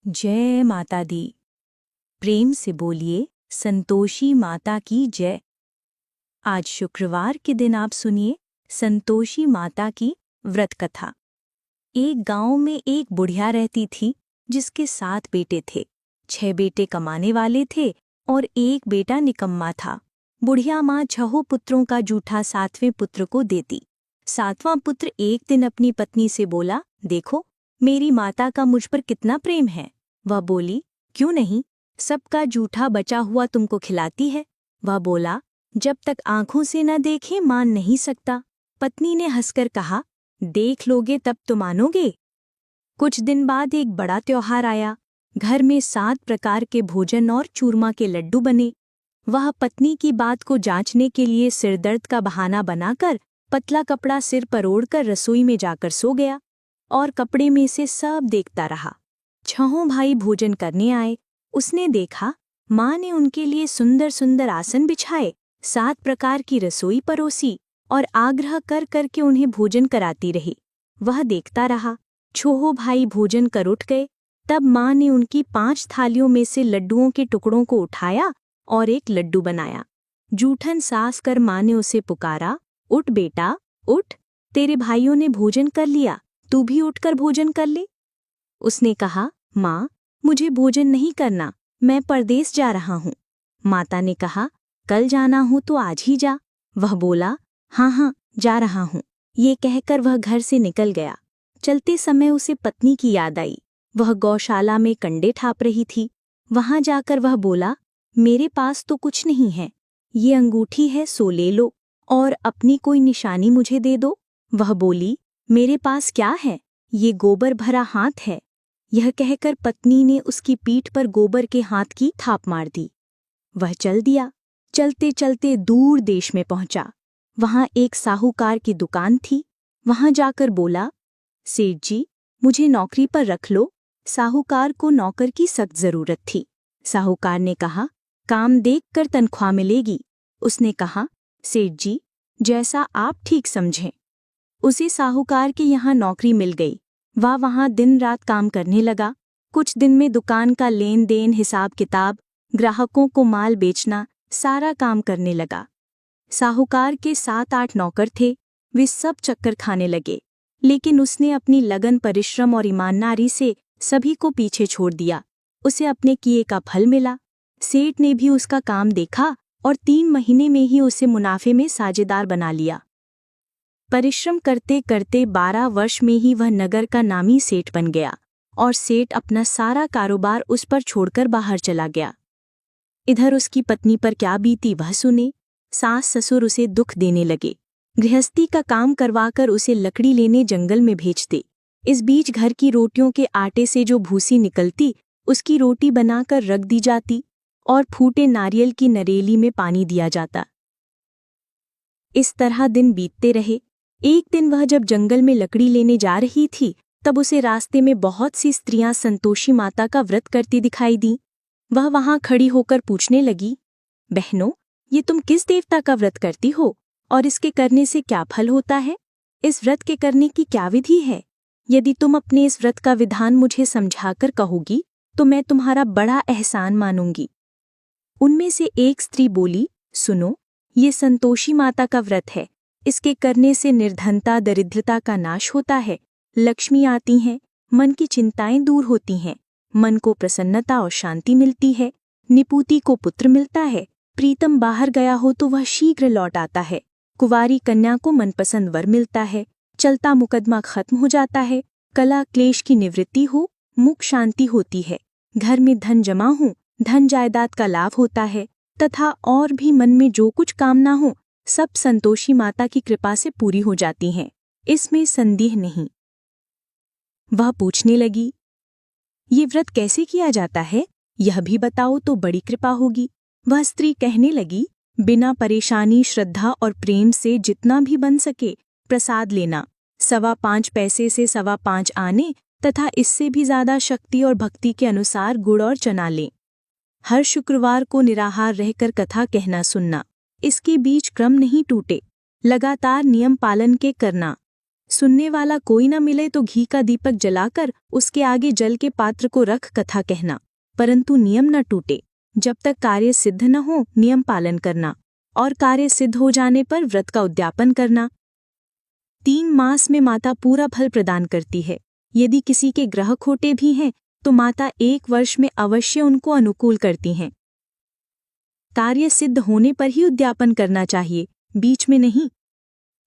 जय माता दी। प्रेम से बोलिए संतोषी माता की जय। आज शुक्रवार के दिन आप सुनिए संतोषी माता की व्रत कथा। एक गांव में एक बुढ़िया रहती थी जिसके 7 बेटे थे। 6 बेटे कमाने वाले थे और एक बेटा निकम्मा था। बुढ़िया माँ 6 पुत्रों का जूठा 7वें पुत्र को देती। 7वां पुत्र एक दिन अपनी पत्नी से बोला, देखो मेरी माता का मुझ पर कितना प्रेम है। वह बोली, क्यों नहीं, सबका जूठा बचा हुआ तुमको खिलाती है। वह बोला, जब तक आंखों से न देखे मान नहीं सकता। पत्नी ने हंसकर कहा, देख लोगे तब तो मानोगे। कुछ दिन बाद एक बड़ा त्योहार आया। घर में 7 प्रकार के भोजन और चूरमा के लड्डू बने। वह पत्नी की बात को जांचने के लिए सिरदर्द का बहाना बनाकर पतला कपड़ा सिर पर ओढ़कर रसोई में जाकर सो गया और कपड़े में से सब देखता रहा। 6 भाई भोजन करने आए। उसने देखा माँ ने उनके लिए सुंदर सुंदर आसन बिछाए, 7 प्रकार की रसोई परोसी और आग्रह कर करके उन्हें भोजन कराती रही। वह देखता रहा। 6 भाई भोजन कर उठ गए। तब माँ ने उनकी 5 थालियों में से लड्डुओं के टुकड़ों को उठाया और एक लड्डू बनाया। जूठन साफ कर माँ ने उसे पुकारा, उठ बेटा उठ, तेरे भाइयों ने भोजन कर लिया, तू भी उठकर भोजन कर ले। उसने कहा, माँ मुझे भोजन नहीं करना, मैं परदेस जा रहा हूँ। माता ने कहा, कल जाना हो तो आज ही जा। वह बोला, हाँ हाँ जा रहा हूँ। ये कहकर वह घर से निकल गया। चलते समय उसे पत्नी की याद आई। वह गौशाला में कंडे ठाप रही थी। वहां जाकर वह बोला, मेरे पास तो कुछ नहीं है, ये अंगूठी है सो ले लो और अपनी कोई निशानी मुझे दे दो। वह बोली, मेरे पास क्या है, ये गोबर भरा हाथ है। यह कहकर पत्नी ने उसकी पीठ पर गोबर के हाथ की थाप मार दी। वह चल दिया। चलते चलते दूर देश में पहुंचा। वहां एक साहूकार की दुकान थी। वहां जाकर बोला, सेठ जी मुझे नौकरी पर रख लो। साहूकार को नौकर की सख्त जरूरत थी। साहूकार ने कहा, काम देखकर तनख्वाह मिलेगी। उसने कहा, सेठ जी जैसा आप ठीक समझें। उसे साहूकार के यहाँ नौकरी मिल गई। वह वहाँ दिन रात काम करने लगा। कुछ दिन में दुकान का लेन देन, हिसाब किताब, ग्राहकों को माल बेचना, सारा काम करने लगा। साहूकार के 7-8 नौकर थे। वे सब चक्कर खाने लगे, लेकिन उसने अपनी लगन, परिश्रम और ईमानदारी से सभी को पीछे छोड़ दिया। उसे अपने किए का फल मिला। सेठ ने भी उसका काम देखा और 3 महीने में ही उसे मुनाफे में साझेदार बना लिया। परिश्रम करते करते 12 वर्ष में ही वह नगर का नामी सेठ बन गया और सेठ अपना सारा कारोबार उस पर छोड़कर बाहर चला गया। इधर उसकी पत्नी पर क्या बीती वह सुने। सास ससुर उसे दुख देने लगे। गृहस्थी का काम करवाकर उसे लकड़ी लेने जंगल में भेजते। इस बीच घर की रोटियों के आटे से जो भूसी निकलती उसकी रोटी बनाकर रख दी जाती और फूटे नारियल की नरेली में पानी दिया जाता। इस तरह दिन बीतते रहे। एक दिन वह जब जंगल में लकड़ी लेने जा रही थी तब उसे रास्ते में बहुत सी स्त्रियां संतोषी माता का व्रत करती दिखाई दी। वह वहां खड़ी होकर पूछने लगी, बहनों ये तुम किस देवता का व्रत करती हो और इसके करने से क्या फल होता है? इस व्रत के करने की क्या विधि है? यदि तुम अपने इस व्रत का विधान मुझे समझाकर कहोगी तो मैं तुम्हारा बड़ा एहसान मानूंगी। उनमें से एक स्त्री बोली, सुनो ये संतोषी माता का व्रत है। इसके करने से निर्धनता, दरिद्रता का नाश होता है, लक्ष्मी आती हैं, मन की चिंताएं दूर होती हैं, मन को प्रसन्नता और शांति मिलती है, निपुति को पुत्र मिलता है, प्रीतम बाहर गया हो तो वह शीघ्र लौट आता है, कुंवारी कन्या को मनपसंद वर मिलता है, चलता मुकदमा खत्म हो जाता है, कला क्लेश की निवृत्ति हो, मुख शांति होती है, घर में धन जमा हो, धन जायदाद का लाभ होता है, तथा और भी मन में जो कुछ कामना हो सब संतोषी माता की कृपा से पूरी हो जाती हैं, इसमें संदेह नहीं। वह पूछने लगी, ये व्रत कैसे किया जाता है, यह भी बताओ तो बड़ी कृपा होगी। वह स्त्री कहने लगी, बिना परेशानी, श्रद्धा और प्रेम से जितना भी बन सके प्रसाद लेना, 5.25 पैसे से 5.25 आने तथा इससे भी ज्यादा शक्ति और भक्ति के अनुसार गुड़ और चना लें। हर शुक्रवार को निराहार रहकर कथा कहना सुनना, इसके बीच क्रम नहीं टूटे, लगातार नियम पालन के करना। सुनने वाला कोई न मिले तो घी का दीपक जलाकर उसके आगे जल के पात्र को रख कथा कहना, परंतु नियम न टूटे। जब तक कार्य सिद्ध न हो नियम पालन करना, और कार्य सिद्ध हो जाने पर व्रत का उद्यापन करना। 3 मास में माता पूरा फल प्रदान करती है। यदि किसी के ग्रह खोटे भी हैं तो माता 1 वर्ष में अवश्य उनको अनुकूल करती हैं। कार्य सिद्ध होने पर ही उद्यापन करना चाहिए, बीच में नहीं।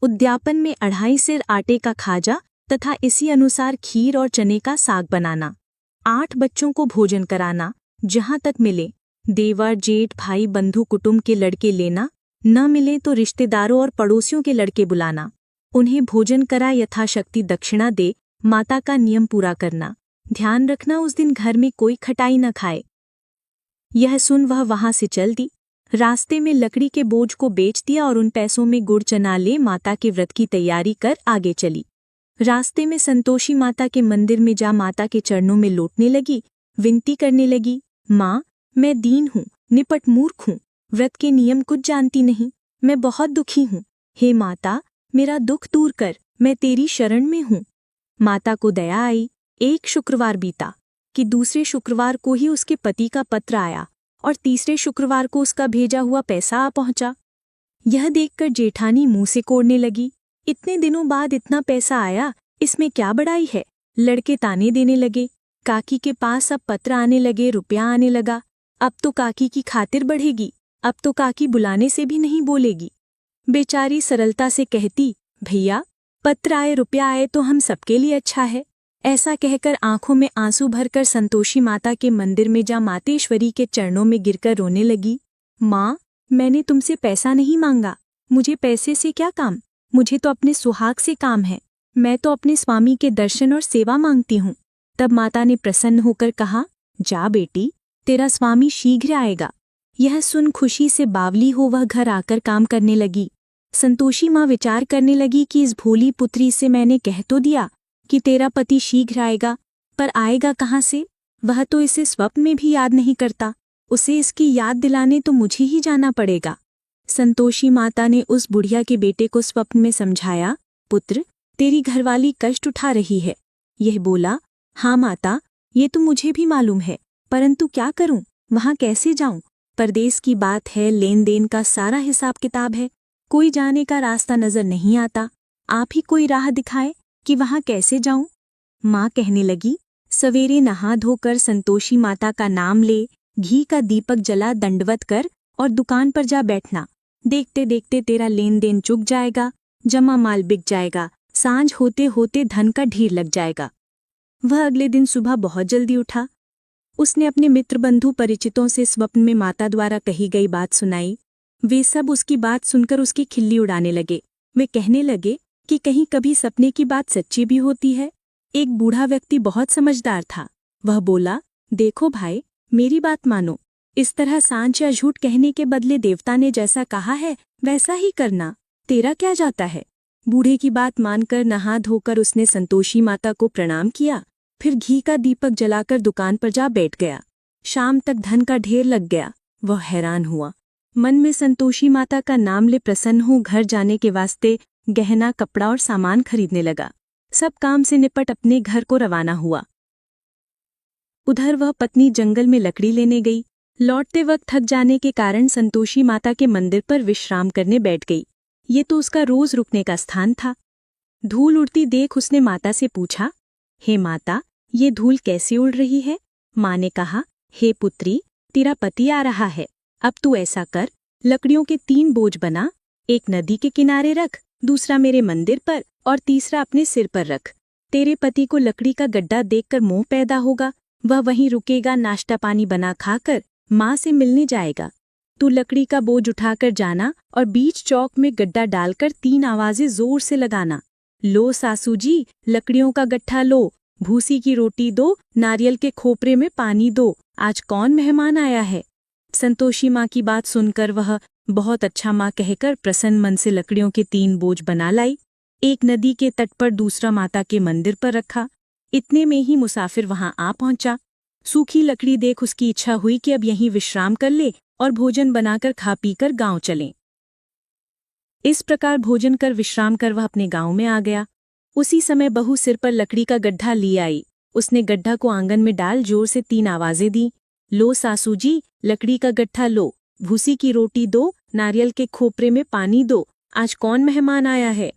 उद्यापन में 2.5 सेर आटे का खाजा तथा इसी अनुसार खीर और चने का साग बनाना। 8 बच्चों को भोजन कराना, जहां तक मिले। देवर, जेठ, भाई, बंधु कुटुंब के लड़के लेना, न मिले तो रिश्तेदारों और पड़ोसियों के लड़के बुलाना। उन्हें भोजन करा यथाशक्ति दक्षिणा दे माता का नियम पूरा करना। ध्यान रखना उस दिन घर में कोई खटाई न खाए। यह सुन वह वहां से चल दी। रास्ते में लकड़ी के बोझ को बेच दिया और उन पैसों में गुड़ चना ले माता के व्रत की तैयारी कर आगे चली। रास्ते में संतोषी माता के मंदिर में जा माता के चरणों में लौटने लगी, विनती करने लगी, माँ, मैं दीन हूँ, निपट मूर्ख हूँ, व्रत के नियम कुछ जानती नहीं, मैं बहुत दुखी हूँ। हे माता, मेरा दुख दूर कर, मैं तेरी शरण में हूँ। माता को दया आई। एक शुक्रवार बीता कि दूसरे शुक्रवार को ही उसके पति का पत्र आया और तीसरे शुक्रवार को उसका भेजा हुआ पैसा आ पहुंचा। यह देखकर जेठानी मुंह से कोड़ने लगी, इतने दिनों बाद इतना पैसा आया, इसमें क्या बड़ाई है। लड़के ताने देने लगे। काकी के पास अब पत्र आने लगे, रुपया आने लगा। अब तो काकी की खातिर बढ़ेगी, अब तो काकी बुलाने से भी नहीं बोलेगी। बेचारी सरलता से कहती, भैया, पत्र आए रुपया आए तो हम सबके लिए अच्छा है। ऐसा कहकर आंखों में आंसू भरकर संतोषी माता के मंदिर में जा मातेश्वरी के चरणों में गिरकर रोने लगी। माँ, मैंने तुमसे पैसा नहीं मांगा, मुझे पैसे से क्या काम, मुझे तो अपने सुहाग से काम है। मैं तो अपने स्वामी के दर्शन और सेवा मांगती हूँ। तब माता ने प्रसन्न होकर कहा, जा बेटी, तेरा स्वामी शीघ्र आएगा। यह सुन खुशी से बावली हो वह घर आकर काम करने लगी। संतोषी माँ विचार करने लगी कि इस भोली पुत्री से मैंने कह तो दिया कि तेरा पति शीघ्र आएगा, पर आएगा कहाँ से? वह तो इसे स्वप्न में भी याद नहीं करता। उसे इसकी याद दिलाने तो मुझे ही जाना पड़ेगा। संतोषी माता ने उस बुढ़िया के बेटे को स्वप्न में समझाया, पुत्र, तेरी घरवाली कष्ट उठा रही है। यह बोला, हाँ माता, ये तो मुझे भी मालूम है, परंतु क्या करूं, वहां कैसे जाऊं? परदेश की बात है, लेन देन का सारा हिसाब किताब है, कोई जाने का रास्ता नजर नहीं आता। आप ही कोई राह दिखाए कि वहां कैसे जाऊं? माँ कहने लगी, सवेरे नहा धोकर संतोषी माता का नाम ले, घी का दीपक जला दंडवत कर और दुकान पर जा बैठना। देखते देखते तेरा लेन देन चुक जाएगा, जमा माल बिक जाएगा, सांझ होते होते धन का ढेर लग जाएगा। वह अगले दिन सुबह बहुत जल्दी उठा। उसने अपने मित्र बंधु परिचितों से स्वप्न में माता द्वारा कही गई बात सुनाई। वे सब उसकी बात सुनकर उसकी खिल्ली उड़ाने लगे। वे कहने लगे कि कहीं कभी सपने की बात सच्ची भी होती है। एक बूढ़ा व्यक्ति बहुत समझदार था। वह बोला, देखो भाई, मेरी बात मानो, इस तरह सांच या झूठ कहने के बदले देवता ने जैसा कहा है वैसा ही करना, तेरा क्या जाता है। बूढ़े की बात मानकर नहा धोकर उसने संतोषी माता को प्रणाम किया, फिर घी का दीपक जलाकर दुकान पर जा बैठ गया। शाम तक धन का ढेर लग गया। वह हैरान हुआ, मन में संतोषी माता का नाम ले प्रसन्न हो घर जाने के वास्ते गहना, कपड़ा और सामान खरीदने लगा। सब काम से निपट अपने घर को रवाना हुआ। उधर वह पत्नी जंगल में लकड़ी लेने गई। लौटते वक्त थक जाने के कारण संतोषी माता के मंदिर पर विश्राम करने बैठ गई। ये तो उसका रोज रुकने का स्थान था। धूल उड़ती देख उसने माता से पूछा, हे माता, ये धूल कैसे उड़ रही है? माँ ने कहा, हे पुत्री, तेरा पति आ रहा है। अब तू ऐसा कर, लकड़ियों के 3 बोझ बना, एक नदी के किनारे रख, दूसरा मेरे मंदिर पर और तीसरा अपने सिर पर रख। तेरे पति को लकड़ी का गड्ढा देखकर मोह पैदा होगा, वह वहीं रुकेगा, नाश्ता पानी बना खाकर माँ से मिलने जाएगा। तू लकड़ी का बोझ उठाकर जाना और बीच चौक में गड्ढा डालकर 3 आवाजें जोर से लगाना, लो सासू जी, लकड़ियों का गट्ठा लो, भूसी की रोटी दो, नारियल के खोपरे में पानी दो, आज कौन मेहमान आया है। संतोषी माँ की बात सुनकर वह बहुत अच्छा माँ कहकर प्रसन्न मन से लकड़ियों के 3 बोझ बना लाई। एक नदी के तट पर, दूसरा माता के मंदिर पर रखा। इतने में ही मुसाफिर वहां आ पहुंचा। सूखी लकड़ी देख उसकी इच्छा हुई कि अब यहीं विश्राम कर ले और भोजन बनाकर खा पीकर गांव चलें। इस प्रकार भोजन कर विश्राम कर वह अपने गांव में आ गया। उसी समय बहू सिर पर लकड़ी का गड्ढा ली आई। उसने गड्ढा को आंगन में डाल जोर से 3 आवाजें दी। लो सासू जी, लकड़ी का गड्ढा लो, भूसी की रोटी दो, नारियल के खोपरे में पानी दो, आज कौन मेहमान आया है।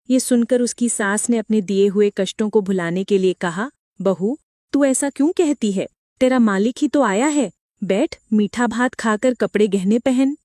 ये सुनकर उसकी सास ने अपने दिए हुए कष्टों को भुलाने के लिए कहा, बहू तू ऐसा क्यों कहती है, तेरा मालिक ही तो आया है, बैठ मीठा भात खाकर कपड़े गहने पहन।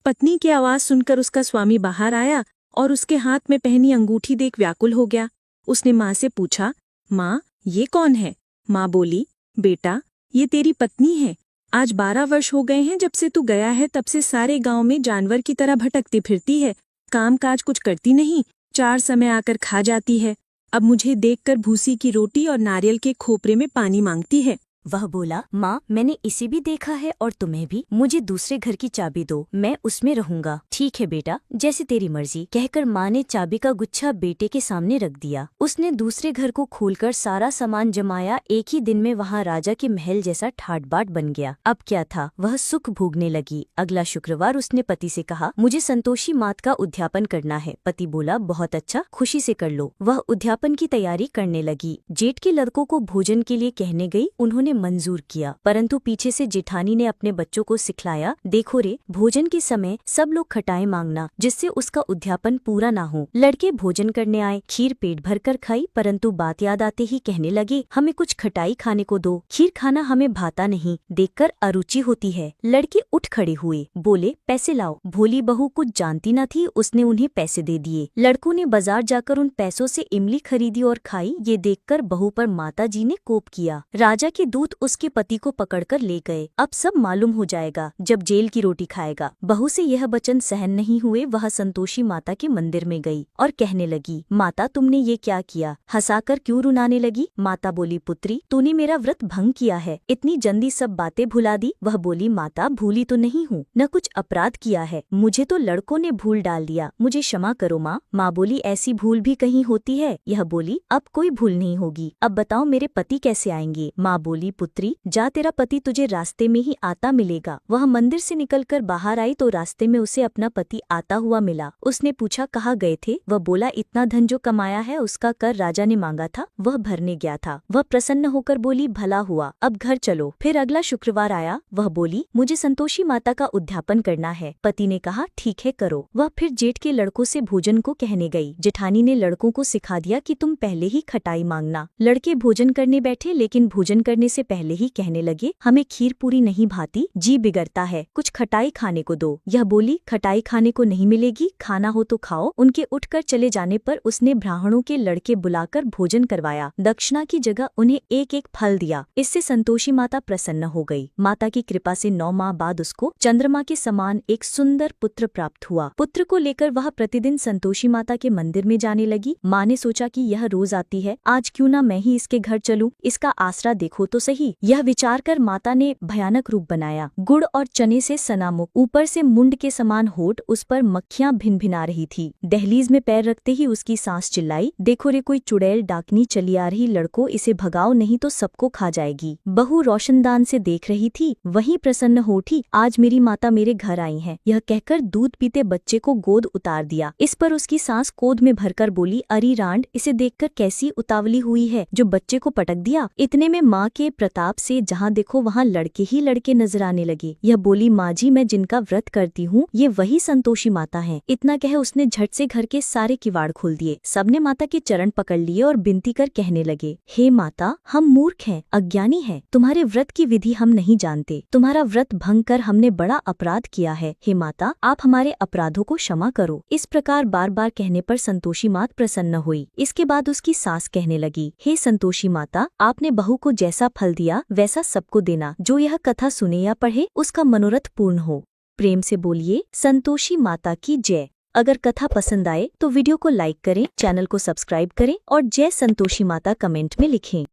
पत्नी की आवाज सुनकर उसका स्वामी बाहर आया और उसके हाथ में पहनी अंगूठी देख व्याकुल हो गया। उसने माँ से पूछा, माँ ये कौन है। माँ बोली, बेटा ये तेरी पत्नी है। आज 12 वर्ष हो गए हैं जब से तू गया है, तब से सारे गांव में जानवर की तरह भटकती फिरती है, काम काज कुछ करती नहीं, 4 समय आकर खा जाती है। अब मुझे देखकर भूसी की रोटी और नारियल के खोपरे में पानी मांगती है। वह बोला, माँ मैंने इसे भी देखा है और तुम्हें भी, मुझे दूसरे घर की चाबी दो, मैं उसमें रहूंगा। ठीक है बेटा, जैसे तेरी मर्जी, कहकर माँ ने चाबी का गुच्छा बेटे के सामने रख दिया। उसने दूसरे घर को खोलकर सारा सामान जमाया। एक ही दिन में वहाँ राजा के महल जैसा ठाट बाट बन गया। अब क्या था, वह सुख भोगने लगी। अगला शुक्रवार उसने पति से कहा, मुझे संतोषी मात का उद्यापन करना है। पति बोला, बहुत अच्छा, खुशी से कर लो। वह उद्यापन की तैयारी करने लगी। जेठ के लड़कों को भोजन के लिए कहने गई, उन्होंने मंजूर किया, परंतु पीछे से जेठानी ने अपने बच्चों को सिखलाया, देखो रे, भोजन के समय सब लोग खटाई मांगना, जिससे उसका उद्यापन पूरा ना हो। लड़के भोजन करने आए, खीर पेट भर कर खाई, परंतु बात याद आते ही कहने लगे, हमें कुछ खटाई खाने को दो, खीर खाना हमें भाता नहीं, देखकर अरुचि होती है। लड़के उठ खड़े हुए, बोले, पैसे लाओ। भोली बहू कुछ जानती न थी, उसने उन्हें पैसे दे दिए। लड़कों ने बाजार जाकर उन पैसों से इमली खरीदी और खाई। ये देखकर बहू पर माता जी ने कोप किया। राजा के दूत उसके पति को पकड़कर ले गए। अब सब मालूम हो जाएगा जब जेल की रोटी खाएगा। बहू से यह वचन सहन नहीं हुए, वह संतोषी माता के मंदिर में गई और कहने लगी, माता तुमने ये क्या किया, हंसाकर क्यों रुलाने लगी। माता बोली, पुत्री तूने मेरा व्रत भंग किया है, इतनी जल्दी सब बातें भुला दी। वह बोली, माता भूली तो नहीं हूँ, न कुछ अपराध किया है, मुझे तो लड़कों ने भूल डाल दिया, मुझे क्षमा करो माँ। माँ बोली, ऐसी भूल भी कहीं होती है। यह बोली, अब कोई भूल नहीं होगी, अब बताओ मेरे पति कैसे आएंगे। माँ बोली, पुत्री जा, तेरा पति तुझे रास्ते में ही आता मिलेगा। वह मंदिर से निकलकर बाहर आई तो रास्ते में उसे अपना पति आता हुआ मिला। उसने पूछा, कहाँ गए थे। वह बोला, इतना धन जो कमाया है उसका कर राजा ने मांगा था, वह भरने गया था। वह प्रसन्न होकर बोली, भला हुआ, अब घर चलो। फिर अगला शुक्रवार आया। वह बोली, मुझे संतोषी माता का उद्यापन करना है। पति ने कहा, ठीक है करो। वह फिर जेठ के लड़कों से भोजन को कहने गई। जेठानी ने लड़कों को सिखा दिया कि तुम पहले ही खटाई मांगना। लड़के भोजन करने बैठे, लेकिन भोजन करने से पहले ही कहने लगे, हमें खीर पूरी नहीं भाती, जी बिगड़ता है, कुछ खटाई खाने को दो। यह बोली, खटाई खाने को नहीं मिलेगी, खाना हो तो खाओ। उनके उठकर चले जाने पर उसने ब्राह्मणों के लड़के बुलाकर भोजन करवाया। दक्षिणा की जगह उन्हें एक एक फल दिया। इससे संतोषी माता प्रसन्न हो गई। माता की कृपा से 9 माह बाद उसको चंद्रमा के समान एक सुंदर पुत्र प्राप्त हुआ। पुत्र को लेकर वह प्रतिदिन संतोषी माता के मंदिर में जाने लगी। माँ ने सोचा कि यह रोज आती है, आज क्यों ना मैं ही इसके घर चलूं, इसका आसरा देखो तो सही। यह विचार कर माता ने भयानक रूप बनाया। गुड़ और चने से सनामुख, ऊपर से मुंड के समान होठ, उस पर मक्खियां भिनभिना रही थी। दहलीज में पैर रखते ही उसकी सांस चिल्लाई, देखो रे कोई चुड़ैल डाकनी चली आ रही, लड़को इसे भगाओ नहीं तो सबको खा जाएगी। बहू रोशनदान से देख रही थी, वहीं प्रसन्न हो उठी, आज मेरी माता मेरे घर आई है। यह कहकर दूध पीते बच्चे को गोद उतार दिया। इस पर उसकी सांस कोद में भरकर बोली, अरी रांड, इसे देखकर कैसी उतावली हुई है जो बच्चे को पटक दिया। इतने में माँ के प्रताप से जहाँ देखो वहाँ लड़के ही लड़के नजर आने लगे। यह बोली, माँ जी मैं जिनका व्रत करती हूँ ये वही संतोषी माता है। इतना कह उसने झट से घर के सारे किवाड़ खोल दिए। सबने माता के चरण पकड़ लिए और विनती कर कहने लगे, हे माता, हम मूर्ख हैं, अज्ञानी हैं, तुम्हारे व्रत की विधि हम नहीं जानते, तुम्हारा व्रत भंग कर हमने बड़ा अपराध किया है। हे माता, आप हमारे अपराधों को क्षमा करो। इस प्रकार बार बार कहने पर संतोषी मात प्रसन्न हुई। इसके बाद उसकी सास कहने लगी, हे संतोषी माता, आपने बहू को जैसा फल दिया वैसा सबको देना। जो यह कथा सुने या पढ़े उसका मनोरथ पूर्ण हो। प्रेम से बोलिए संतोषी माता की जय। अगर कथा पसंद आए तो वीडियो को लाइक करें, चैनल को सब्सक्राइब करें और जय संतोषी माता कमेंट में लिखें।